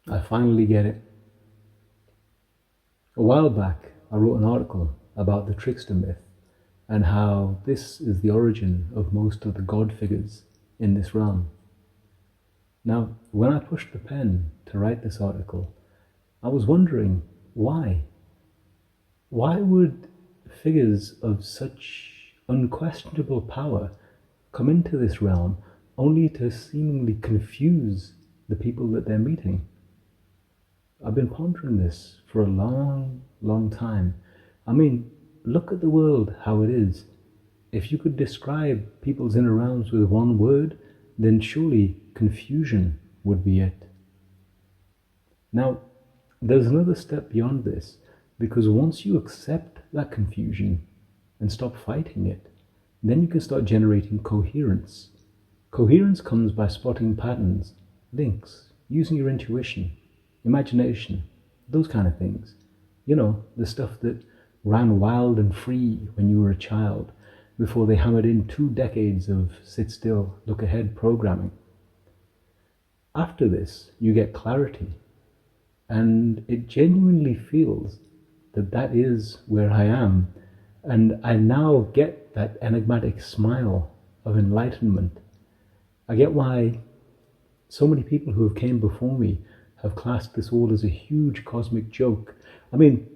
I finally get it. A while back, I wrote an article about the trickster myth and how this is the origin of most of the god figures in this realm. Now, when I pushed the pen to write this article, I was wondering why. Why would figures of such unquestionable power come into this realm only to seemingly confuse the people that they're meeting? I've been pondering this for a long, long time. I mean, look at the world how it is. If you could describe people's inner realms with one word, then surely confusion would be it. Now, there's another step beyond this, because once you accept that confusion and stop fighting it, then you can start generating coherence. Coherence comes by spotting patterns, links, using your intuition, imagination, those kind of things. You know, the stuff that ran wild and free when you were a child, before they hammered in 2 decades of sit still, look ahead programming. After this, you get clarity, and it genuinely feels that that is where I am, and I now get that enigmatic smile of enlightenment. I get why so many people who have came before me have classed this all as a huge cosmic joke. I mean,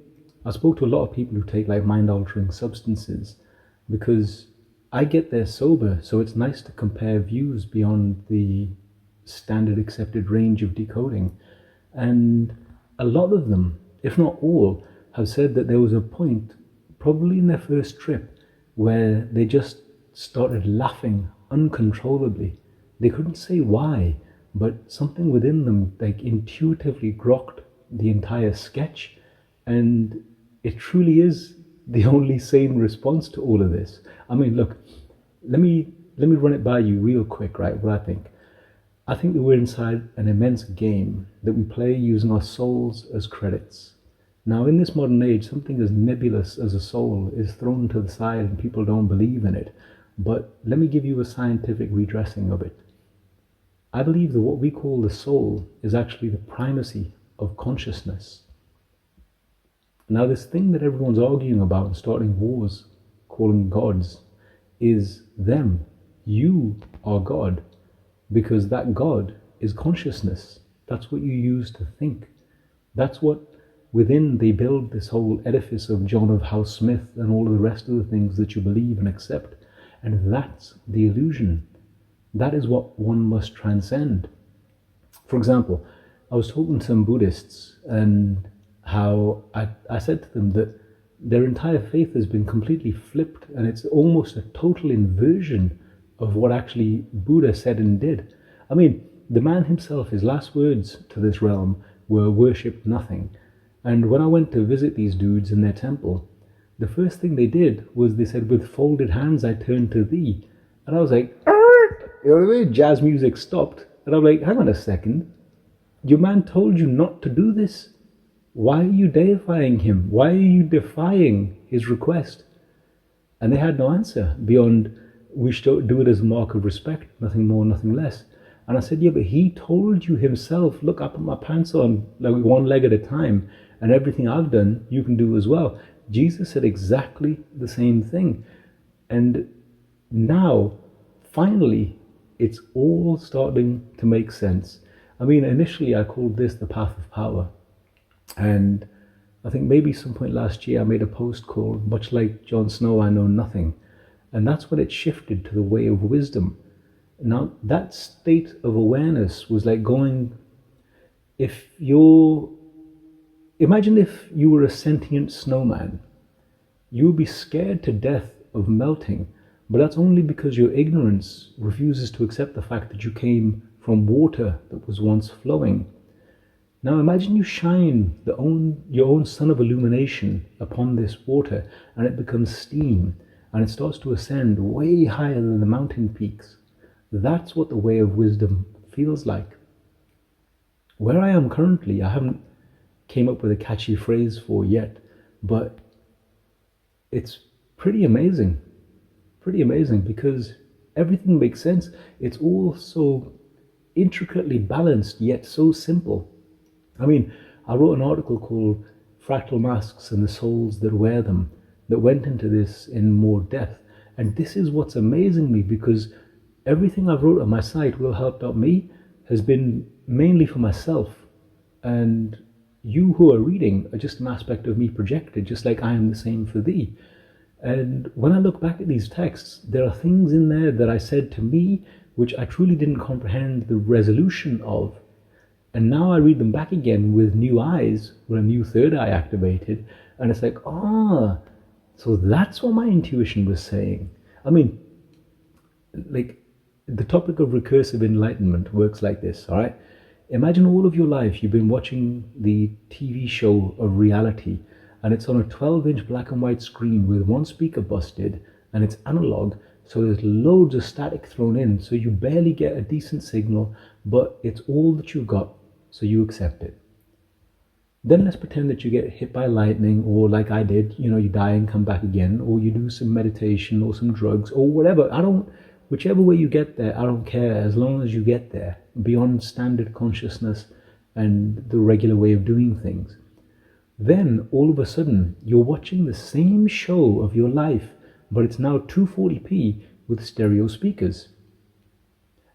I spoke to a lot of people who take like mind-altering substances because I get there sober, so it's nice to compare views beyond the standard accepted range of decoding. And a lot of them, if not all, have said that there was a point, probably in their first trip, where they just started laughing uncontrollably. They couldn't say why, but something within them like intuitively grokked the entire sketch, and it truly is the only sane response to all of this. I mean, look, let me run it by you real quick, right? What I think. I think that we're inside an immense game that we play using our souls as credits. Now, in this modern age, something as nebulous as a soul is thrown to the side and people don't believe in it. But let me give you a scientific redressing of it. I believe that what we call the soul is actually the primacy of consciousness. Now, this thing that everyone's arguing about and starting wars, calling gods, is them. You are God, because that God is consciousness. That's what you use to think. That's what within they build this whole edifice of John of House Smith and all of the rest of the things that you believe and accept. And that's the illusion. That is what one must transcend. For example, I was talking to some Buddhists and how I said to them that their entire faith has been completely flipped, and it's almost a total inversion of what actually Buddha said and did. I mean, the man himself, his last words to this realm were worship nothing. And when I went to visit these dudes in their temple, the first thing they did was they said, with folded hands I turn to thee. And I was like, you know what I mean? Jazz music stopped. And I'm like, hang on a second. Your man told you not to do this. Why are you deifying him? Why are you defying his request? And they had no answer beyond, we should do it as a mark of respect, nothing more, nothing less. And I said, yeah, but he told you himself, look, I put my pants on like one leg at a time, and everything I've done, you can do as well. Jesus said exactly the same thing. And now, finally, it's all starting to make sense. I mean, initially I called this the path of power. And I think maybe some point last year I made a post called, much like Jon Snow, I know nothing. And that's when it shifted to the way of wisdom. Now, that state of awareness was like going, imagine if you were a sentient snowman. You would be scared to death of melting, but that's only because your ignorance refuses to accept the fact that you came from water that was once flowing. Now imagine you shine your own sun of illumination upon this water, and it becomes steam, and it starts to ascend way higher than the mountain peaks. That's what the way of wisdom feels like. Where I am currently, I haven't came up with a catchy phrase for yet, but it's pretty amazing because everything makes sense. It's all so intricately balanced, yet so simple. I mean, I wrote an article called Fractal Masks and the Souls That Wear Them that went into this in more depth. And this is what's amazing me, because everything I've wrote on my site, Will Help Out Me, has been mainly for myself. And you who are reading are just an aspect of me projected, just like I am the same for thee. And when I look back at these texts, there are things in there that I said to me which I truly didn't comprehend the resolution of. And now I read them back again with new eyes, with a new third eye activated, and it's like, so that's what my intuition was saying. I mean, like, the topic of recursive enlightenment works like this, all right? Imagine all of your life you've been watching the TV show of reality, and it's on a 12-inch black and white screen with one speaker busted, and it's analog, so there's loads of static thrown in, so you barely get a decent signal, but it's all that you've got, so you accept it. Then let's pretend that you get hit by lightning, or like I did, you die and come back again, or you do some meditation or some drugs or whatever. Whichever way you get there, I don't care, as long as you get there, beyond standard consciousness and the regular way of doing things. Then, all of a sudden, you're watching the same show of your life, but it's now 240p with stereo speakers.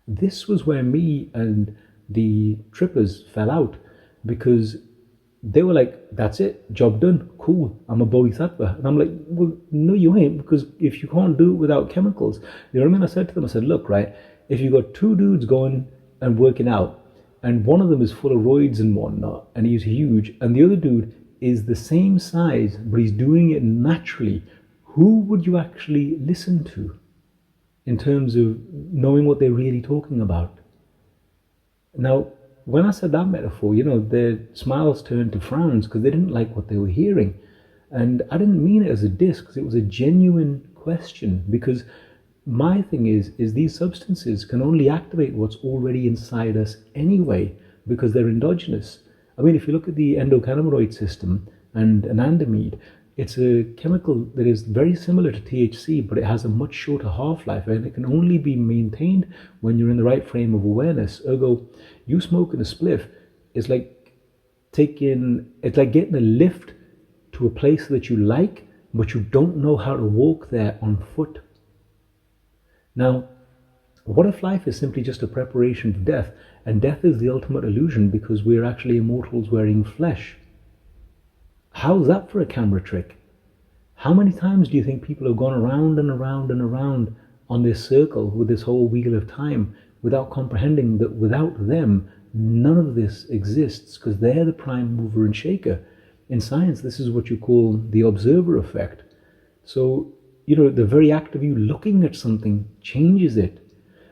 This was where me and the trippers fell out, because they were like, that's it, job done, cool, I'm a bodhisattva. And I'm like, well, no you ain't, because if you can't do it without chemicals. You know what I mean? I said to them, I said, look, right, if you got two dudes going and working out, and one of them is full of roids and whatnot, and he's huge, and the other dude is the same size, but he's doing it naturally, who would you actually listen to in terms of knowing what they're really talking about? Now, when I said that metaphor, their smiles turned to frowns because they didn't like what they were hearing. And I didn't mean it as a diss, because it was a genuine question. Because my thing is these substances can only activate what's already inside us anyway, because they're endogenous. I mean, if you look at the endocannabinoid system and anandamide, it's a chemical that is very similar to THC, but it has a much shorter half-life, and it can only be maintained when you're in the right frame of awareness. Ergo, you smoking a spliff is like getting a lift to a place that you like, but you don't know how to walk there on foot. Now, what if life is simply just a preparation for death, and death is the ultimate illusion because we're actually immortals wearing flesh? How's that for a camera trick? How many times do you think people have gone around and around and around on this circle with this whole wheel of time without comprehending that without them, none of this exists, because they're the prime mover and shaker. In science, this is what you call the observer effect. So, the very act of you looking at something changes it.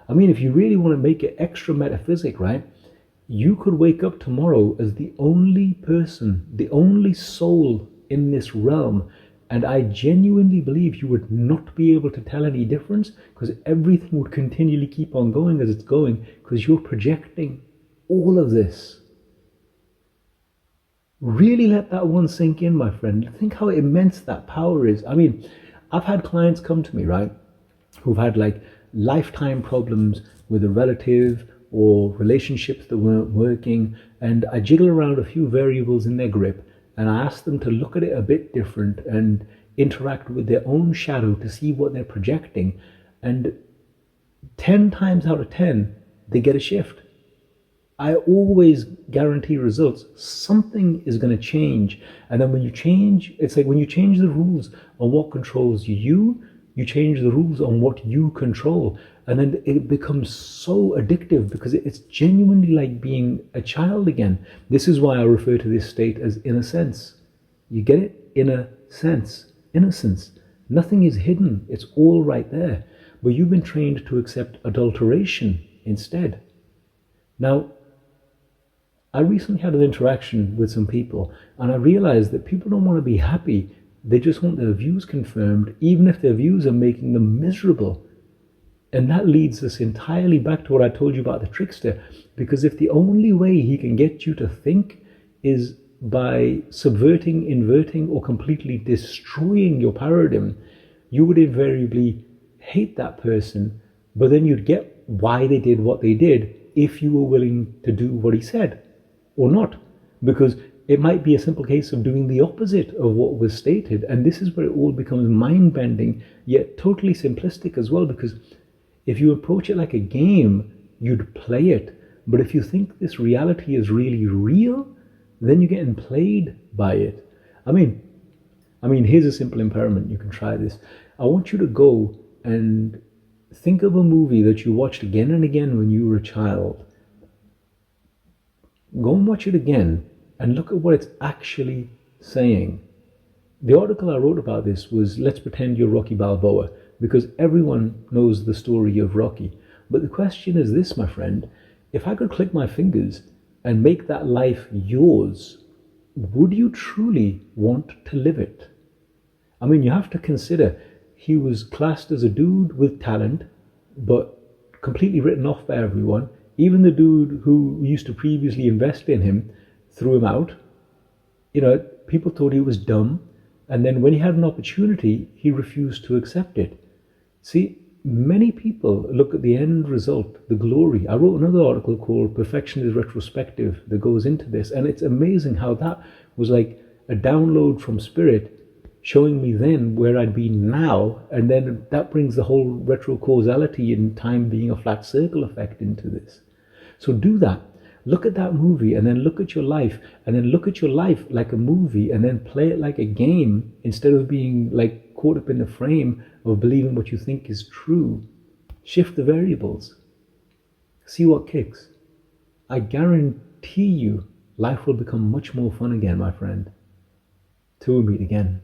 I mean, if you really want to make it extra metaphysic, right? You could wake up tomorrow as the only person, the only soul in this realm, and I genuinely believe you would not be able to tell any difference, because everything would continually keep on going as it's going, because you're projecting all of this. Really let that one sink in, my friend. Think how immense that power is. I mean, I've had clients come to me, right, who've had like lifetime problems with a relative or relationships that weren't working, and I jiggle around a few variables in their grip, and I ask them to look at it a bit different and interact with their own shadow to see what they're projecting, and 10 times out of 10 they get a shift. I always guarantee results. Something is going to change, and then when you change, it's like when you change the rules on what controls you, you change the rules on what you control, and then it becomes so addictive, because it's genuinely like being a child again. This is why I refer to this state as innocence. You get it? Inner sense. Innocence. Nothing is hidden. It's all right there. But you've been trained to accept adulteration instead. Now, I recently had an interaction with some people, and I realized that people don't want to be happy. They just want their views confirmed, even if their views are making them miserable. And that leads us entirely back to what I told you about the trickster, because if the only way he can get you to think is by subverting, inverting, or completely destroying your paradigm, you would invariably hate that person, but then you'd get why they did what they did if you were willing to do what he said, or not. because it might be a simple case of doing the opposite of what was stated. And this is where it all becomes mind-bending, yet totally simplistic as well, because if you approach it like a game, you'd play it. But if you think this reality is really real, then you're getting played by it. I mean, here's a simple experiment. You can try this. I want you to go and think of a movie that you watched again and again when you were a child. Go and watch it again and look at what it's actually saying. The article I wrote about this was, let's pretend you're Rocky Balboa, because everyone knows the story of Rocky. But the question is this, my friend, if I could click my fingers and make that life yours, would you truly want to live it? I mean, you have to consider, he was classed as a dude with talent, but completely written off by everyone. Even the dude who used to previously invest in him threw him out. People thought he was dumb. And then when he had an opportunity, he refused to accept it. See, many people look at the end result, the glory. I wrote another article called Perfection is Retrospective that goes into this. And it's amazing how that was like a download from spirit, showing me then where I'd be now, and then that brings the whole retrocausality in time being a flat circle effect into this. So do that. Look at that movie, and then look at your life, and then look at your life like a movie, and then play it like a game instead of being like caught up in the frame of believing what you think is true. Shift the variables. See what kicks. I guarantee you life will become much more fun again, my friend. Till we meet again.